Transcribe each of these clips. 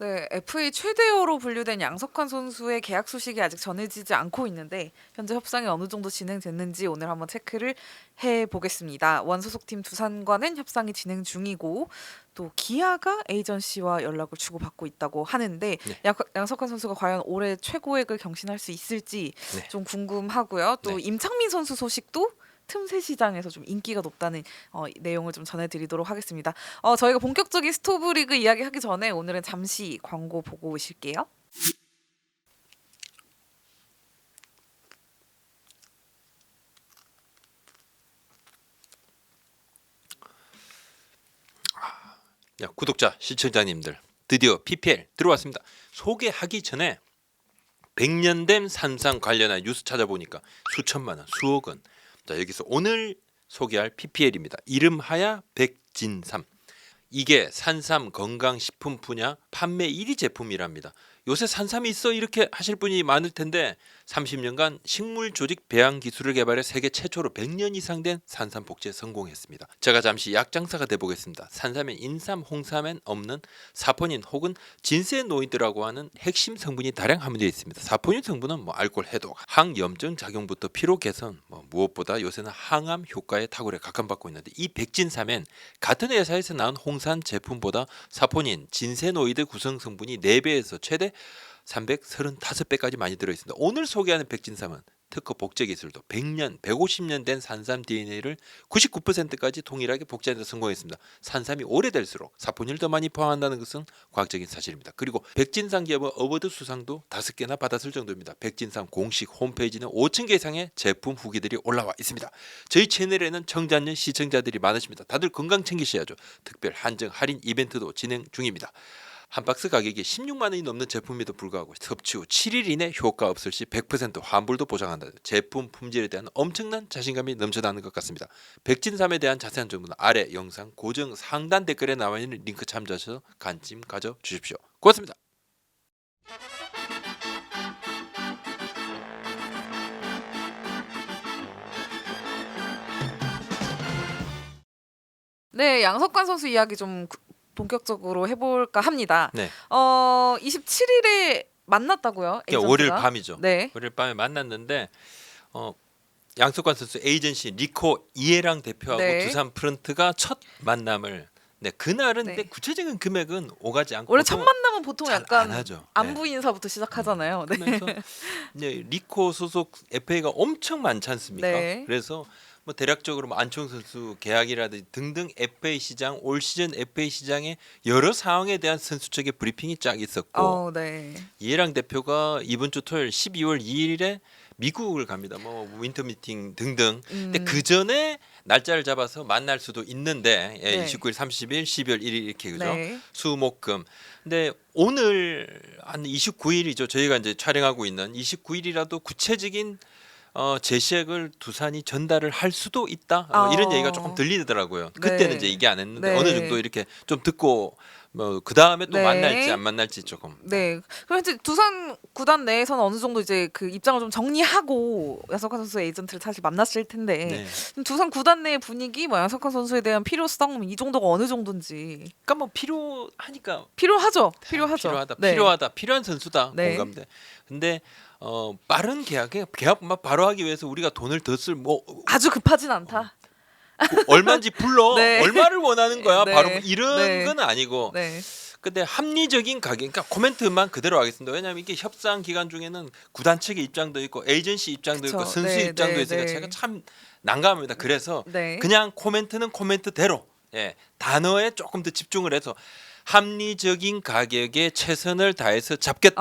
네, FA 최대어로 분류된 양석환 선수의 계약 소식이 아직 전해지지 않고 있는데 현재 협상이 어느 정도 진행됐는지 오늘 한번 체크를 해보겠습니다. 원소속팀 두산과는 협상이 진행 중이고 또 기아가 에이전시와 연락을 주고받고 있다고 하는데 네. 양석환 선수가 과연 올해 최고액을 경신할 수 있을지 네. 좀 궁금하고요. 또 네. 임창민 선수 소식도 틈새 시장에서 좀 인기가 높다는 내용을 좀 전해드리도록 하겠습니다. 저희가 본격적인 스토브리그 이야기하기 전에 오늘은 잠시 광고 보고 오실게요. 야, 구독자, 시청자님들 드디어 PPL 들어왔습니다. 소개하기 전에 100년 된 산삼 관련한 뉴스 찾아보니까 수천만 원, 수억 원. 자, 여기서 오늘 소개할 PPL입니다. 이름하야 백진삼. 이게 산삼 건강식품 분야 판매 1위 제품이랍니다. 요새 산삼이 있어 이렇게 하실 분이 많을 텐데 30년간 식물 조직 배양 기술을 개발해 세계 최초로 100년 이상 된 산삼 복제에 성공했습니다. 제가 잠시 약장사가 돼 보겠습니다. 산삼엔 인삼, 홍삼엔 없는 사포닌 혹은 진세노이드라고 하는 핵심 성분이 다량 함유되어 있습니다. 사포닌 성분은 알코올 해독, 항염증 작용부터 피로 개선, 무엇보다 요새는 항암 효과에 탁월해 각광받고 있는데 이 백진삼엔 같은 회사에서 나온 홍삼 제품보다 사포닌, 진세노이드 구성 성분이 4배에서 최대 335배까지 많이 들어있습니다. 오늘 소개하는 백진삼은 특허 복제 기술도 100년, 150년 된 산삼 DNA를 99%까지 동일하게 복제하는 데 성공했습니다. 산삼이 오래될수록 사포닌을 더 많이 포함한다는 것은 과학적인 사실입니다. 그리고 백진삼 기업은 어워드 수상도 5개나 받았을 정도입니다. 백진삼 공식 홈페이지는 5,000개 이상의 제품 후기들이 올라와 있습니다. 저희 채널에는 청자년 시청자들이 많으십니다. 다들 건강 챙기셔야죠. 특별 한정 할인 이벤트도 진행 중입니다. 한 박스 가격이 16만 원이 넘는 제품에도 불구하고 섭취 후 7일 이내 효과 없을 시 100% 환불도 보장한다. 제품 품질에 대한 엄청난 자신감이 넘쳐나는 것 같습니다. 백진삼에 대한 자세한 정보는 아래 영상 고정 상단 댓글에 나와 있는 링크 참조하셔서 관심 가져 주십시오. 고맙습니다. 네, 양석환 선수 이야기 좀 본격적으로 해볼까 합니다. 네. 27일에 만났다고요? 그러니까 월요일 에이전트가? 밤이죠. 네. 월요일 밤에 만났는데 양석환 선수 에이전시 리코 이해랑 대표하고 네. 두산 프런트가 첫 만남을 그날은 네. 근데 구체적인 금액은 오가지 않고 원래 첫 만남은 보통 잘 약간 안 하죠. 안부 인사부터 시작하잖아요. 네. 그러면서 이제 리코 소속 FA가 엄청 많지 않습니까? 네. 그래서 대략적으로 안치홍 선수 계약이라든지 등등 FA 시장 올 시즌 FA 시장의 여러 상황에 대한 선수 측의 브리핑이 쫙 있었고 네. 이해랑 대표가 이번 주 토요일 12월 2일에 미국을 갑니다. 윈터 미팅 등등. 근데 그 전에 날짜를 잡아서 만날 수도 있는데 네. 29일, 30일, 12월 1일 이렇게 그죠? 네. 수목금. 근데 오늘 한 29일이죠. 저희가 이제 촬영하고 있는 29일이라도 구체적인 제시액을 두산이 전달을 할 수도 있다. 이런 얘기가 조금 들리더라고요. 그때는 네. 이제 얘기 안 했는데 네. 어느 정도 이렇게 좀 듣고 그 다음에 또 네. 만날지 안 만날지 조금. 네. 그럼 이제 두산 구단 내에서는 어느 정도 이제 그 입장을 좀 정리하고 양석환 선수의 에이전트를 사실 만났을 텐데 네. 두산 구단 내 분위기, 양석환 선수에 대한 필요성 이 정도가 어느 정도인지. 그러니까 필요하니까 필요하죠. 필요하죠. 필요하다. 네. 필요하다. 필요한 선수다. 네. 공감돼. 근데 빠른 계약만 바로 하기 위해서 우리가 돈을 더 쓸 아주 급하진 않다. 얼마인지 불러. 네. 얼마를 원하는 거야. 네. 바로 이런 네. 건 아니고. 네. 근데 합리적인 가격, 그러니까 코멘트만 그대로 하겠습니다. 왜냐하면 이게 협상 기간 중에는 구단 측의 입장도 있고 에이전시 입장도 그쵸. 있고 선수 네, 입장도 네, 있으니까 네. 제가 참 난감합니다. 그래서 네. 그냥 코멘트는 코멘트대로 단어에 조금 더 집중을 해서 합리적인 가격에 최선을 다해서 잡겠다.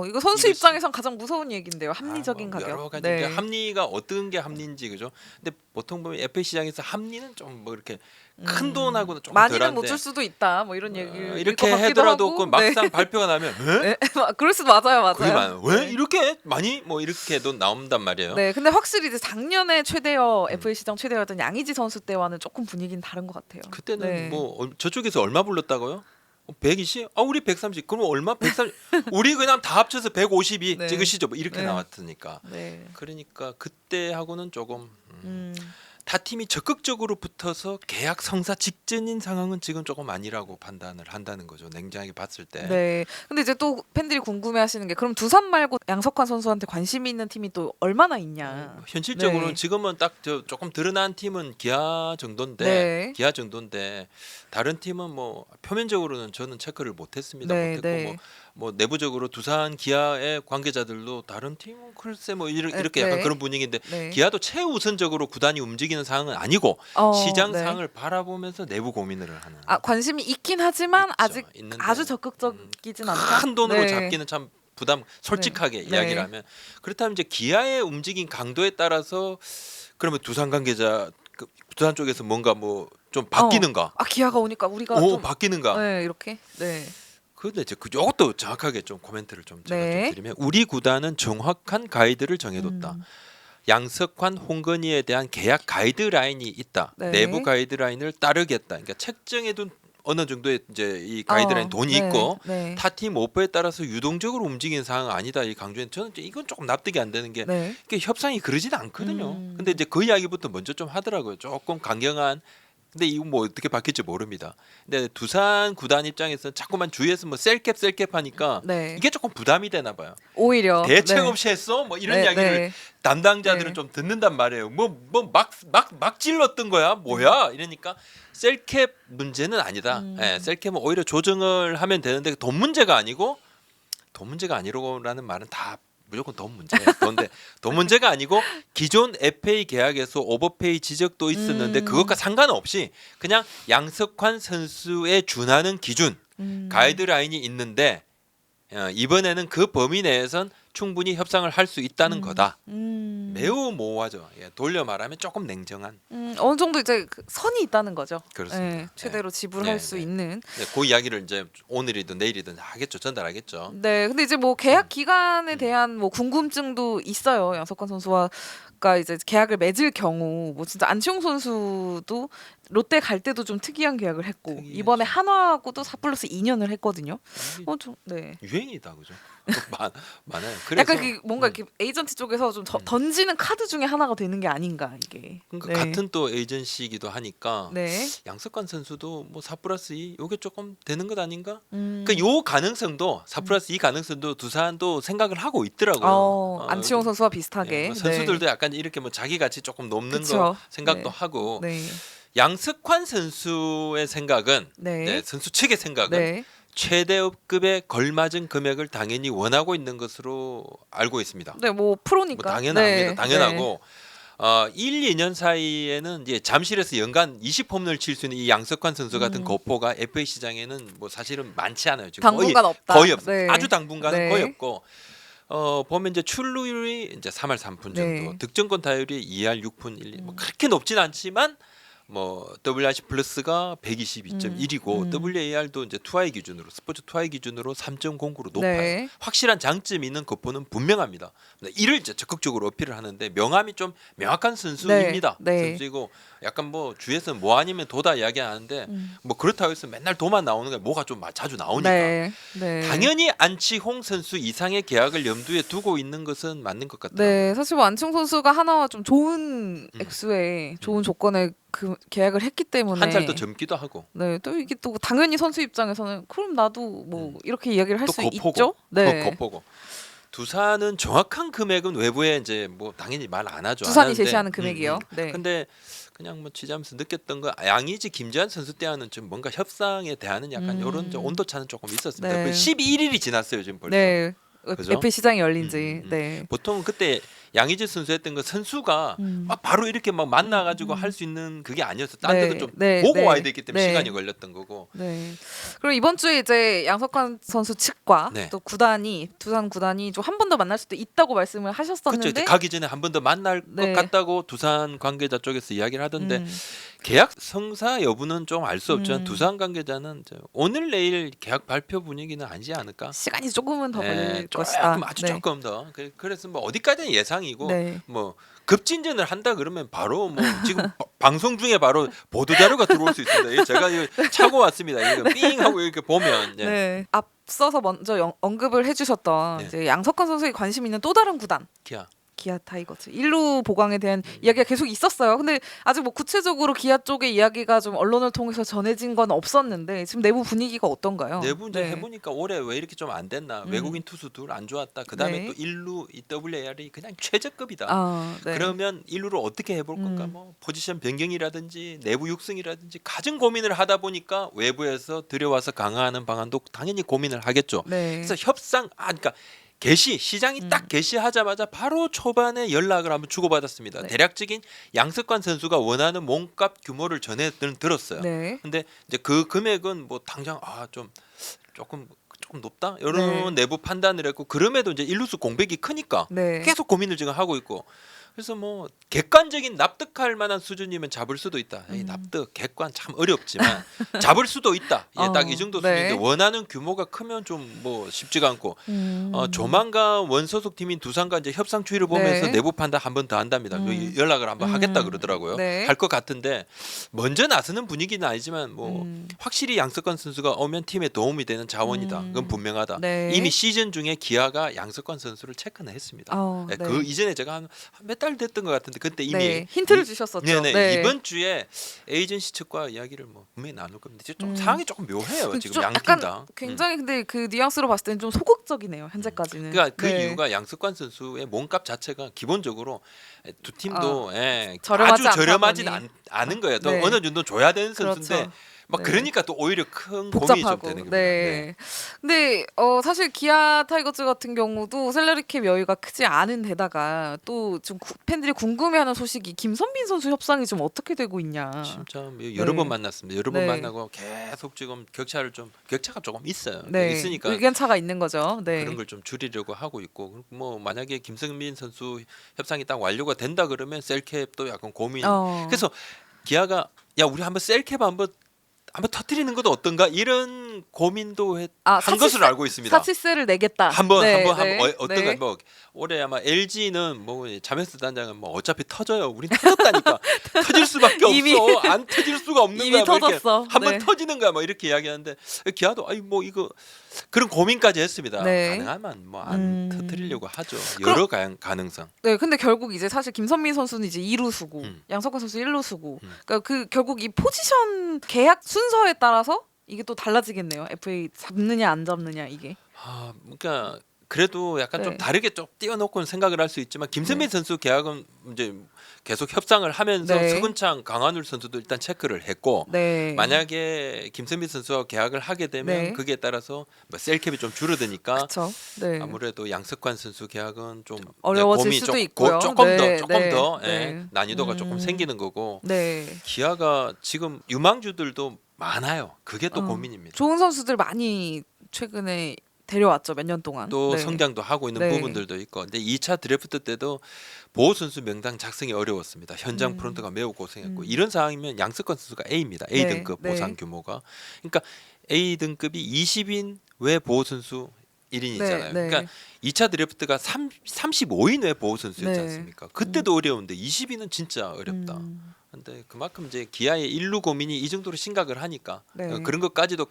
이거 선수 이것이- 입장에선 가장 무서운 얘기인데요. 합리적인 가격. 여러 가지 네. 합리가 어떤 게 합리인지 그죠? 근데 보통 보면 FA 시장에서 합리는 좀 이렇게 큰 돈하고는 좀 많이는 덜한데 못 줄 수도 있다. 이런 얘기 이렇게 하더라도 그 막상 발표가 나면 네. 그럴 수도 맞아요. 그게 맞아요. 왜 네. 이렇게 많이 이렇게도 나온단 말이에요. 네, 근데 확실히 이제 작년에 최대어 FA 시장 최대였던 양의지 선수 때와는 조금 분위기는 다른 것 같아요. 그때는 네. 저쪽에서 얼마 불렀다고요? 120? 우리 130. 그럼 얼마? 130. 우리 그냥 다 합쳐서 152 네. 찍으시죠. 이렇게 네. 나왔으니까. 네. 그러니까 그때하고는 조금 음. 타 팀이 적극적으로 붙어서 계약 성사 직전인 상황은 지금 조금 아니라고 판단을 한다는 거죠. 냉정하게 봤을 때. 네. 근데 이제 또 팬들이 궁금해하시는 게 그럼 두산 말고 양석환 선수한테 관심이 있는 팀이 또 얼마나 있냐? 현실적으로는 네. 지금은 딱 조금 드러난 팀은 기아 정도인데 네. 기아 정도인데 다른 팀은 뭐 표면적으로는 저는 체크를 못했습니다. 네, 못했고 네. 뭐 내부적으로 두산 기아의 관계자들도 다른 팀은 글쎄 뭐 이렇게 약간 네. 그런 분위기인데 네. 기아도 최우선적으로 구단이 움직이는 상황은 아니고 시장 네. 상황을 바라보면서 내부 고민을 하는. 아 관심이 있긴 하지만 있죠. 아직 있는데 아주 적극적이진 않다. 큰 돈으로 네. 잡기는 참 부담 솔직하게 네. 이야기를 네. 하면 그렇다면 이제 기아의 움직인 강도에 따라서 그러면 두산 관계자 두산 쪽에서 뭔가 뭐 좀 바뀌는가? 아 기아가 오니까 우리가 오 좀 바뀌는가? 네, 이렇게. 네. 그런데 이제 이것도 정확하게 좀 코멘트를 좀 제가 네. 좀 드리면 우리 구단은 정확한 가이드를 정해뒀다. 양석환, 홍건희에 대한 계약 가이드라인이 있다. 네. 내부 가이드라인을 따르겠다. 그러니까 책정해둔 어느 정도의 이제 이 가이드라인 돈이 네. 있고 네. 타팀 오퍼에 따라서 유동적으로 움직이는 상황은 아니다. 이 강조는 저는 이건 조금 납득이 안 되는 게 네. 이게 협상이 그러진 않거든요. 근데 이제 그 이야기부터 먼저 좀 하더라고요. 조금 강경한. 근데 이거 뭐 어떻게 바뀔지 모릅니다. 근데 두산 구단 입장에서는 자꾸만 주위에서 뭐 셀캡 하니까 네. 이게 조금 부담이 되나 봐요. 오히려 대책 네. 없이 했어? 뭐 이런 네, 이야기를 네. 담당자들은 네. 좀 듣는단 말이에요. 뭐 막 찔렀던 거야? 뭐야? 이러니까 셀캡 문제는 아니다. 예, 셀캡은 오히려 조정을 하면 되는데 돈 문제가 아니고 돈 문제가 아니라는 말은 다 무조건 돈 문제예요. 돈 문제가 아니고 기존 FA 계약에서 오버페이 지적도 있었는데 그것과 상관없이 그냥 양석환 선수에 준하는 기준 가이드라인이 있는데 이번에는 그 범위 내에선 충분히 협상을 할 수 있다는 거다. 매우 모호하죠. 예, 돌려 말하면 조금 냉정한. 어느 정도 이제 그 선이 있다는 거죠. 그렇습니다. 네, 최대로 지불할 네, 수 네. 있는. 네, 그 이야기를 이제 오늘이든 내일이든 하겠죠. 전달하겠죠. 네, 근데 이제 뭐 계약 기간에 대한 뭐 궁금증도 있어요. 양석환 선수가 이제 계약을 맺을 경우 뭐 진짜 안치홍 선수도 롯데 갈 때도 좀 특이한 계약을 했고 특이했죠. 이번에 한화하고도 4+2 2년을 했거든요. 이게 네. 유행이다, 그죠? 많아요. 그래서 약간 그 뭔가 이렇게 에이전트 쪽에서 좀 던지는 카드 중에 하나가 되는 게 아닌가 이게. 그러니까 네. 같은 또 에이전시이기도 하니까 네. 양석환 선수도 뭐 4+2 요게 조금 되는 것 아닌가? 음. 그러니까 요 가능성도 4+2 가능성도 두산도 생각을 하고 있더라고요. 안치홍 선수와 예, 비슷하게. 뭐 선수들도 약간 이렇게 뭐 자기 가치 조금 높는 그쵸. 거 생각도 네. 하고 네. 양석환 선수의 생각은 네. 네, 선수 측의 생각은 네. 최대급에 걸맞은 금액을 당연히 원하고 있는 것으로 알고 있습니다. 네, 뭐 프로니까. 뭐 당연합니다. 네. 당연하고 1, 2년 사이에는 이제 잠실에서 연간 20홈런을 칠 수 있는 이 양석환 선수 같은 거포가 FA 시장에는 뭐 사실은 많지 않아요. 지금 당분간 없다. 거의 없어요. 네. 아주 당분간은 네. 거의 없고 보면 이제 출루율이 이제 3할 3푼 정도, 네. 득점권 타율이 2할 6푼 1리. 뭐 그렇게 높진 않지만 뭐 WRC 플러스가 122.1이고 WAR도 이제 투아이 기준으로 스포츠 투아이 기준으로 3.09로 높아요. 네. 확실한 장점이 있는 거포는 분명합니다. 이를 이제 적극적으로 어필을 하는데 명함이 좀 명확한 선수입니다. 네. 네. 선수이고 약간 뭐 주위에서 뭐 아니면 도다 이야기하는데 뭐 그렇다고 해서 맨날 도만 나오는 게 뭐가 좀 자주 나오니까 네. 네. 당연히 안치홍 선수 이상의 계약을 염두에 두고 있는 것은 맞는 것 같아요. 네, 사실 뭐 안치홍 선수가 하나와 좀 좋은 액수에 좋은 조건에 그 계약을 했기 때문에 한 살 더 젊기도 하고 네, 또 이게 또 당연히 선수 입장에서는 그럼 나도 뭐 이렇게 이야기를 할 또 수 거포고 있죠. 네. 거포고 두산은 정확한 금액은 외부에 이제 뭐 당연히 말 안 하죠. 안 두산이 하는데, 제시하는 금액이요. 네. 근데 그냥 뭐 취재하면서 느꼈던 거 양의지 김재환 선수 때와는 좀 뭔가 협상에 대한 약간 이런 온도 차는 조금 있었습니다. 네. 11일이 지났어요 지금 벌써. 네. 그죠? FA 시장이 열린지. 네. 보통 그때 양의지 선수 했던 거 선수가 막 바로 이렇게 막 만나가지고 할 수 있는 그게 아니었어. 딴 네, 데도 좀 네, 보고 네, 와야 되기 때문에 네. 시간이 걸렸던 거고. 네. 그리고 이번 주에 이제 양석환 선수 측과 네. 또 구단이 두산 구단이 좀 한 번 더 만날 수도 있다고 말씀을 그렇죠. 하셨었는데 이제 가기 전에 한 번 더 만날 네. 것 같다고 두산 관계자 쪽에서 이야기를 하던데 계약 성사 여부는 좀 알 수 없지만 두산 관계자는 이제 오늘 내일 계약 발표 분위기는 아니지 않을까? 시간이 조금은 더 걸릴 네, 것이다. 조금 아주 네. 조금 더. 그래서 뭐 어디까지는 예상이고 네. 뭐 급진전을 한다 그러면 바로 뭐 지금 방송 중에 바로 보도 자료가 들어올 수 있습니다. 이거 제가 이거 차고 왔습니다. 이거 삥 하고 이렇게 보면 네. 앞서서 먼저 언급을 해주셨던 네. 이제 양석환 선수에 관심 있는 또 다른 구단 기아. 기아 타이거즈 1루 보강에 대한 이야기가 계속 있었어요. 근데 아직 뭐 구체적으로 기아 쪽의 이야기가 좀 언론을 통해서 전해진 건 없었는데 지금 내부 분위기가 어떤가요? 내부 이제 네. 해보니까 올해 왜 이렇게 좀 안 됐나 외국인 투수 둘 안 좋았다. 그 다음에 네. 또 1루 이 WAR이 그냥 최저급이다. 아, 네. 그러면 1루를 어떻게 해볼 건가? 음. 뭐 포지션 변경이라든지 내부 육승이라든지 가진 고민을 하다 보니까 외부에서 들여와서 강화하는 방안도 당연히 고민을 하겠죠. 네. 그래서 그러니까 시장이 딱 개시하자마자 바로 초반에 연락을 한번 주고받았습니다. 네. 대략적인 양석관 선수가 원하는 몸값 규모를 전해 들었어요. 네. 근데 이제 그 금액은 뭐 당장 조금 높다 이런 네. 내부 판단을 했고 그럼에도 이제 일루수 공백이 크니까 네. 계속 고민을 지금 하고 있고 그래서 뭐 객관적인 납득할 만한 수준이면 잡을 수도 있다. 이 납득 객관 참 어렵지만 잡을 수도 있다. 딱 이 정도 네. 수준인데 원하는 규모가 크면 좀 뭐 쉽지가 않고 음. 조만간 원소속 팀인 두산과 이제 협상 추이를 보면서 네. 내부 판단 한 번 더 한답니다. 연락을 한번 하겠다 그러더라고요. 네. 할 것 같은데 먼저 나서는 분위기는 아니지만 뭐 확실히 양석관 선수가 오면 팀에 도움이 되는 자원이다. 그건 분명하다. 네. 이미 시즌 중에 기아가 양석관 선수를 체크는 했습니다. 네. 그 이전에 제가 한 몇 달 됐던 것 같은데 그때 이미 네. 힌트를 주셨었죠. 네네. 네. 이번 주에 에이전시 측과 이야기를 뭐 분명히 나눌 겁니다. 좀 상황이 조금 묘해요. 지금 좀 양 팀 약간 다. 굉장히 근데 그 뉘앙스로 봤을 때는 좀 소극적이네요. 현재까지는. 그러니까 그 네. 이유가 양석관 선수의 몸값 자체가 기본적으로 두 팀도 저렴하지 아주 저렴하진 않다 보니. 않은 거예요. 또 네. 어느 정도 줘야 되는 선수인데 그렇죠. 막 네. 그러니까 또 오히려 큰 고민이 좀 복잡하고. 되는 겁니다. 네. 근데 사실 기아 타이거즈 같은 경우도 샐러리캡 여유가 크지 않은 데다가 또 좀 팬들이 궁금해하는 소식이 김선빈 선수 협상이 좀 어떻게 되고 있냐. 진짜 여러 네. 번 만났습니다. 여러 번 네. 만나고 계속 지금 격차가 조금 있어요. 네. 있으니까 의견 차가 있는 거죠. 네. 그런 걸 좀 줄이려고 하고 있고 뭐 만약에 김성민 선수 협상이 딱 완료가 된다 그러면 셀캡도 약간 고민. 그래서 기아가 야 우리 한번 셀캡 한번 터뜨리는 것도 어떤가 이런 고민도 한 것으로 알고 있습니다. 사치세를 내겠다. 한번 네, 어떤가 네. 뭐 올해 아마 LG는 뭐 자메스 단장은 뭐 어차피 터져요. 우린 터졌다니까 터질 수밖에 이미- 없어. 안 터질 수가 없는 이미 거야. 뭐 이렇게 터졌어. 한번 네. 터지는 거야. 뭐 이렇게 이야기하는데 기아도 아이 뭐 이거 그런 고민까지 했습니다. 네. 가능하면 뭐 안 터뜨리려고 하죠. 그럼- 여러 가능성. 네, 근데 결국 이제 사실 김선민 선수는 이제 2루수고 음. 양석환 선수 1루수고. 그러니까 그 결국 이 포지션 계약 순서에 따라서 이게 또 달라지겠네요. FA 잡느냐 안 잡느냐 이게. 그러니까 그래도 약간 좀 네. 다르게 좀 띄워놓고는 생각을 할 수 있지만 김선민 선수 계약은 이제 계속 협상을 하면서 네. 서근창 강한울 선수도 일단 체크를 했고 네. 만약에 김선민 선수와 계약을 하게 되면 네. 그에 따라서 뭐 셀캡이 좀 줄어드니까 그렇죠. 네. 아무래도 양석환 선수 계약은 좀 어려워질 고민이 수도 조- 있고요. 조금 네, 더 네. 난이도가 음. 조금 생기는 거고 네. 기아가 지금 유망주들도 많아요. 그게 또 고민입니다. 좋은 선수들 많이 최근에 데려왔죠. 몇 년 동안. 또 네. 성장도 하고 있는 네. 부분들도 있고 근데 2차 드래프트 때도 보호 선수 명단 작성이 어려웠습니다. 현장 프론트가 매우 고생했고 이런 상황이면 양석권 선수가 A입니다. A 네, 등급 네. 보상 규모가 그러니까 A 등급이 20인 외 보호 선수 1인이잖아요. 네, 네. 그러니까 2차 드래프트가 35인 외 보호 선수였지 네. 않습니까? 그때도 어려운데 20인은 진짜 어렵다. 근데 그만큼 이제 기아의 일루 고민이 이 정도로 심각을 하니까 네. 그런 것까지도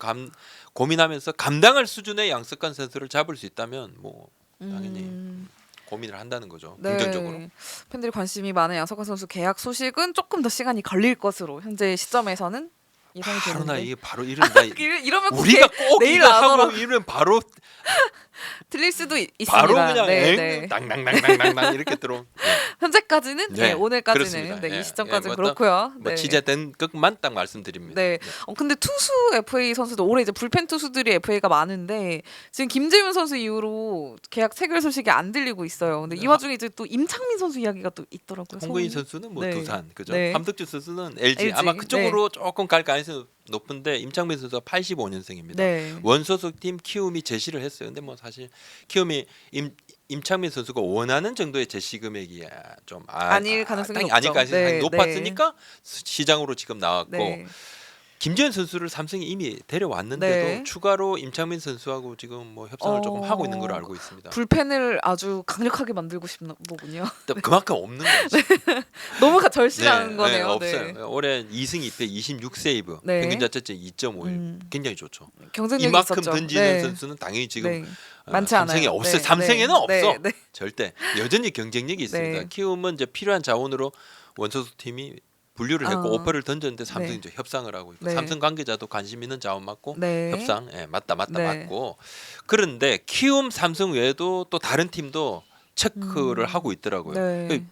고민하면서 감당할 수준의 양석관 선수를 잡을 수 있다면 뭐 당연히 고민을 한다는 거죠. 네. 긍정적으로. 팬들이 관심이 많은 양석환 선수 계약 소식은 조금 더 시간이 걸릴 것으로 현재 시점에서는 예상이 바로 나 되는데. 이게 바로 이런 나 이러면 꼭 우리가 꼭 내일 이거 안 하고 오라. 이러면 바로 들릴 수도 있습니다. 바로 그냥 네, 네. 당당당당당 이렇게 들어. 현재까지는 네, 오늘까지는 그렇습니다. 네, 예, 이 시점까지는 예, 뭐 그렇고요. 뭐 네. 취재된 것만 딱 말씀드립니다. 네. 근데 투수 FA 선수도 올해 이제 불펜 투수들이 FA가 많은데 지금 김재윤 선수 이후로 계약 체결 소식이 안 들리고 있어요. 근데 이 와중에 이제 또 임창민 선수 이야기가 또 있더라고요. 홍근희 소문이. 선수는 뭐 네. 두산 그죠? 네. 함덕주 선수는 LG. LG, 아마 그쪽으로 조금 갈 가능성이 높은데 임창민 선수가 85년생입니다. 네. 원소속 팀 키움이 제시를 했어요. 근데 뭐 사실 키움이 임창민 선수가 원하는 정도의 제시 금액이 좀 아닐 가능성이 아닐 높죠. 가능성이 네, 높았으니까 시장으로 지금 나왔고 네. 김재현 선수를 삼성이 이미 데려왔는데도 네. 추가로 임창민 선수하고 지금 뭐 협상을 조금 하고 있는 걸로 알고 있습니다. 불펜을 아주 강력하게 만들고 싶나 보군요. 또 그만큼 없는 거지. 너무 절실한 네, 거네요. 없어요. 네. 올해 2승 2패 26세이브, 네. 평균 자책점 2.51, 음. 굉장히 좋죠. 경쟁력이 이만큼 있었죠. 던지는 네. 선수는 당연히 지금 네. 많지 않아요. 삼성에 없어요. 네, 삼성에는 네, 없어. 네, 네. 절대 여전히 경쟁력이 있습니다. 네. 키움은 이제 필요한 자원으로 원소속 팀이 분류를 했고 오퍼를 던졌는데 삼성이 네. 이제 협상을 하고 있고 네. 삼성 관계자도 관심 있는 자원 맞고 네. 협상 맞다 네. 맞고 그런데 키움 삼성 외에도 또 다른 팀도 체크를 하고 있더라고요. 네.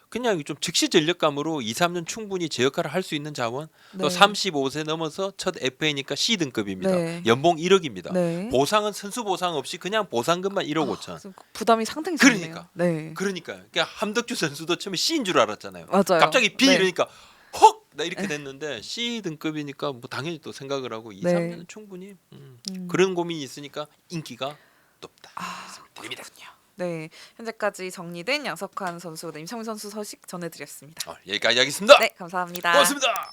그냥 좀 즉시 전력감으로 2, 3년 충분히 제 역할을 할 수 있는 자원 또 네. 35세 넘어서 첫 FA니까 C등급입니다. 네. 연봉 1억입니다. 네. 보상은 선수 보상 없이 그냥 보상금만 1억 5천. 좀 부담이 상당히 적네요. 그러니까. 네. 그러니까 함덕주 선수도 처음에 C인 줄 알았잖아요. 맞아요. 갑자기 B 네. 이러니까 헉! 나 이렇게 됐는데 C 등급이니까 뭐 당연히 또 생각을 하고 2, 네. 3년은 충분히 그런 고민이 있으니까 인기가 높다. 드립니다. 네. 현재까지 정리된 양석환 선수, 네, 임창민 선수 소식 전해드렸습니다. 여기까지 하겠습니다. 네, 감사합니다. 고맙습니다.